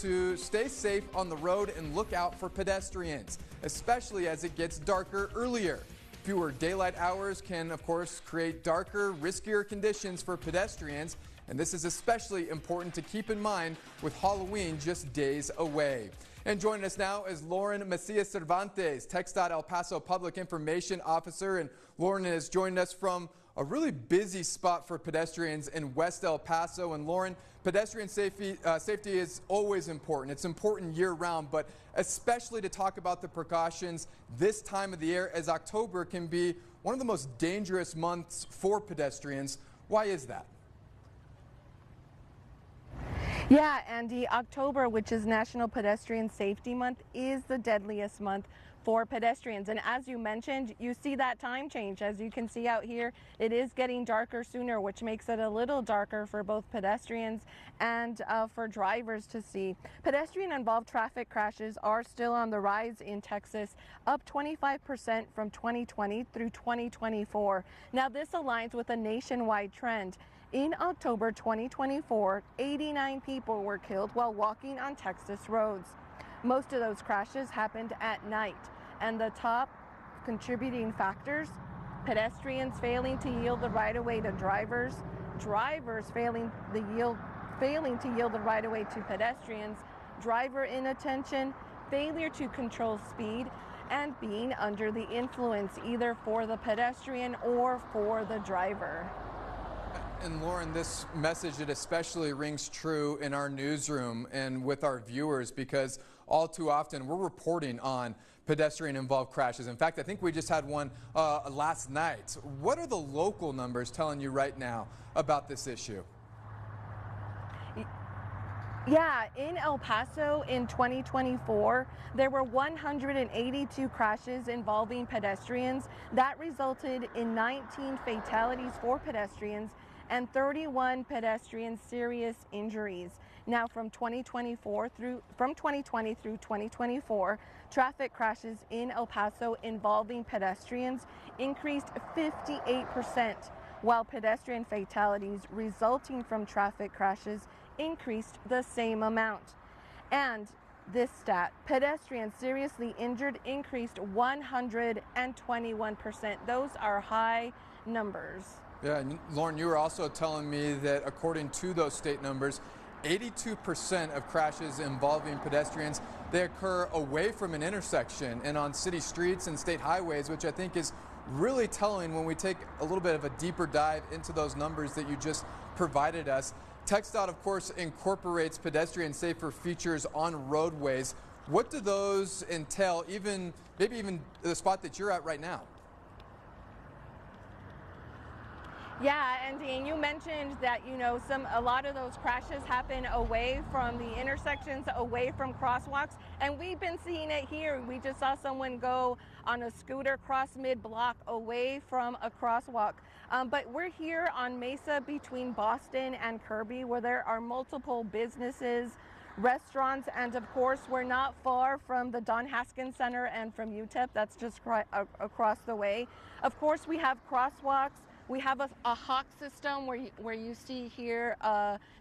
to stay safe on the road and look out for pedestrians, especially as it gets darker earlier. Fewer daylight hours can, of course, create darker, riskier conditions for pedestrians, and this is especially important to keep in mind with Halloween just days away. And joining us now is Lauren Macias-Cervantes, TxDOT El Paso Public Information Officer. And Lauren is joining us from a really busy spot for pedestrians in West El Paso. And Lauren, pedestrian safety is always important. It's important year-round, but especially to talk about the precautions this time of the year, as October can be one of the most dangerous months for pedestrians. Why is that? Yeah, Andy, October, which is National Pedestrian Safety Month, is the deadliest month for pedestrians. And as you mentioned, you see that time change. As you can see out here, it is getting darker sooner, which makes it a little darker for both pedestrians and for drivers to see. Pedestrian-involved traffic crashes are still on the rise in Texas, up 25% from 2020 through 2024. Now, this aligns with a nationwide trend. In October 2024, 89 people were killed while walking on Texas roads. Most of those crashes happened at night, and the top contributing factors: pedestrians failing to yield the right-of-way to drivers, drivers failing to yield the right-of-way to pedestrians, driver inattention, failure to control speed, and being under the influence, either for the pedestrian or for the driver. And Lauren, this message, it especially rings true in our newsroom and with our viewers, because all too often we're reporting on pedestrian-involved crashes. In fact, I think we just had one last night. What are the local numbers telling you right now about this issue? Yeah, in El Paso in 2024, there were 182 crashes involving pedestrians. That resulted in 19 fatalities for pedestrians and 31 pedestrian serious injuries. Now, from 2020 through 2024, traffic crashes in El Paso involving pedestrians increased 58%, while pedestrian fatalities resulting from traffic crashes increased the same amount. And this stat, pedestrians seriously injured, increased 121%. Those are high numbers. Yeah, and Lauren, you were also telling me that according to those state numbers, 82% of crashes involving pedestrians, they occur away from an intersection and on city streets and state highways, which I think is really telling when we take a little bit of a deeper dive into those numbers that you just provided us. TxDOT, of course, incorporates pedestrian safer features on roadways. What do those entail, maybe even the spot that you're at right now? Yeah, Andy, and you mentioned that, a lot of those crashes happen away from the intersections, away from crosswalks, and we've been seeing it here. We just saw someone go on a scooter cross mid-block away from a crosswalk. But we're here on Mesa between Boston and Kirby, where there are multiple businesses, restaurants, and of course, we're not far from the Don Haskins Center and from UTEP. That's just across the way. Of course, we have crosswalks. We have a hawk system where you see here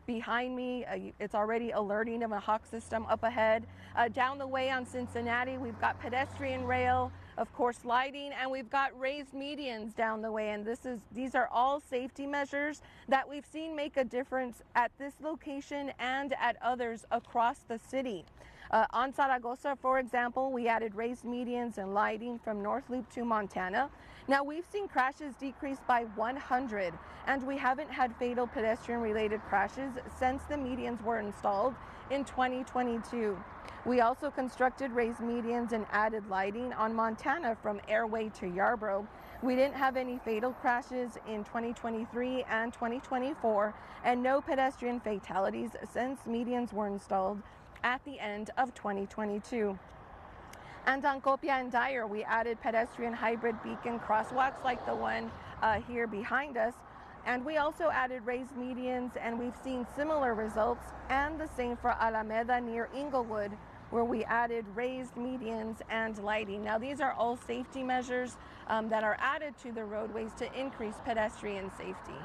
behind me, it's already alerting of a hawk system up ahead. Down the way on Cincinnati, we've got pedestrian rail, of course lighting, and we've got raised medians down the way. And these are all safety measures that we've seen make a difference at this location and at others across the city. On Zaragoza, for example, we added raised medians and lighting from North Loop to Montana. Now, we've seen crashes decrease by 100, and we haven't had fatal pedestrian-related crashes since the medians were installed in 2022. We also constructed raised medians and added lighting on Montana from Airway to Yarborough. We didn't have any fatal crashes in 2023 and 2024, and no pedestrian fatalities since medians were installed at the end of 2022. And on Copia and Dyer, we added pedestrian hybrid beacon crosswalks like the one here behind us. And we also added raised medians, and we've seen similar results, and the same for Alameda near Inglewood, where we added raised medians and lighting. Now, these are all safety measures that are added to the roadways to increase pedestrian safety.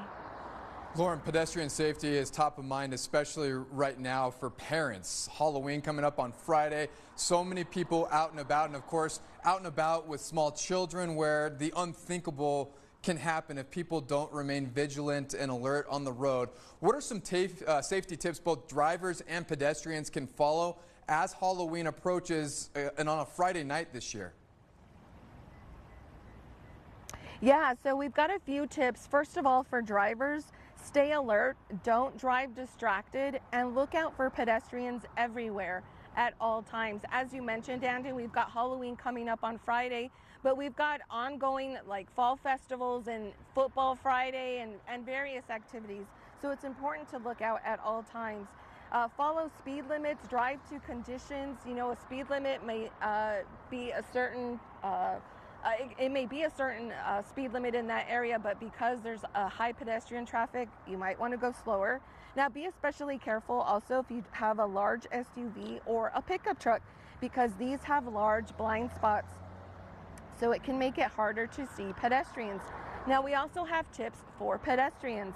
Lauren, pedestrian safety is top of mind, especially right now for parents. Halloween coming up on Friday. So many people out and about, and of course, out and about with small children where the unthinkable can happen if people don't remain vigilant and alert on the road. What are some safety tips both drivers and pedestrians can follow as Halloween approaches and on a Friday night this year? Yeah, so we've got a few tips. First of all, for drivers, stay alert, don't drive distracted, and look out for pedestrians everywhere at all times. As you mentioned, Andy, we've got Halloween coming up on Friday, but we've got ongoing like fall festivals and football Friday and various activities. So it's important to look out at all times. Follow speed limits, drive to conditions. You know, a speed limit may be a certain it may be a certain speed limit in that area, but because there's a high pedestrian traffic, you might want to go slower. Now, be especially careful also if you have a large SUV or a pickup truck, because these have large blind spots, so it can make it harder to see pedestrians. Now, we also have tips for pedestrians.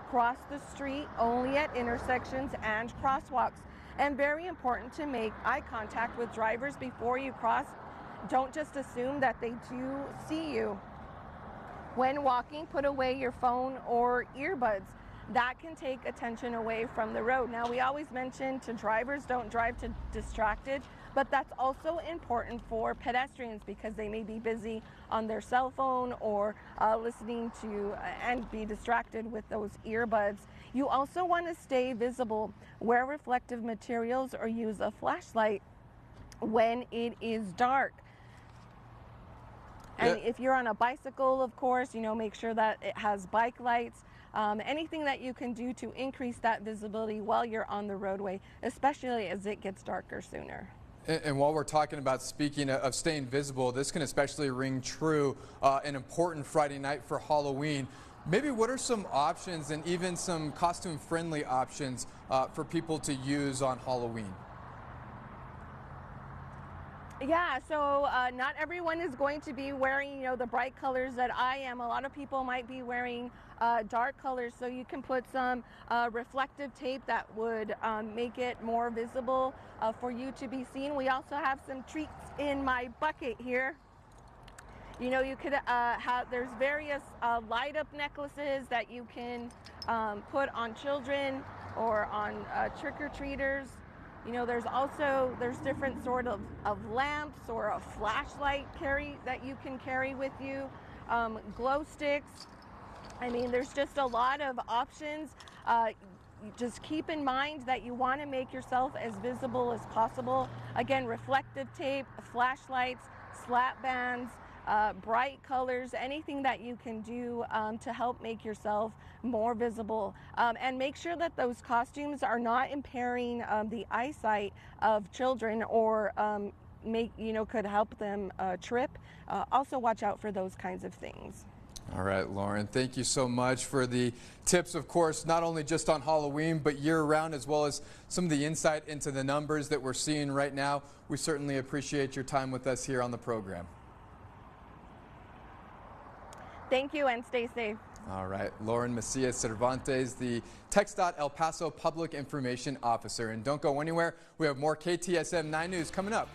Cross the street only at intersections and crosswalks. And very important to make eye contact with drivers before you cross. Don't just assume that they do see you. When walking, put away your phone or earbuds. That can take attention away from the road. Now, we always mention to drivers, don't drive to distracted, but that's also important for pedestrians because they may be busy on their cell phone or listening to and be distracted with those earbuds. You also want to stay visible. Wear reflective materials or use a flashlight when it is dark. And if you're on a bicycle, of course, you know, make sure that it has bike lights. Anything that you can do to increase that visibility while you're on the roadway, especially as it gets darker sooner. And while we're talking about speaking of staying visible, this can especially ring true an important Friday night for Halloween. Maybe what are some options and even some costume-friendly options for people to use on Halloween? Yeah, so not everyone is going to be wearing, you know, the bright colors that I am. A lot of people might be wearing dark colors, so you can put some reflective tape that would make it more visible for you to be seen. We also have some treats in my bucket here. You know, you could there's various light up necklaces that you can put on children or on trick-or-treaters. You know, there's different sort of lamps or a flashlight that you can carry with you, glow sticks. I mean, there's just a lot of options. Just keep in mind that you want to make yourself as visible as possible. Again, reflective tape, flashlights, slap bands, bright colors, anything that you can do to help make yourself more visible, and make sure that those costumes are not impairing the eyesight of children or could help them trip. Also watch out for those kinds of things. All right, Lauren, thank you so much for the tips, of course, not only just on Halloween, but year-round, as well as some of the insight into the numbers that we're seeing right now. We certainly appreciate your time with us here on the program. Thank you, and stay safe. All right, Lauren Macias-Cervantes, the TxDOT El Paso Public Information Officer. And don't go anywhere. We have more KTSM 9 News coming up.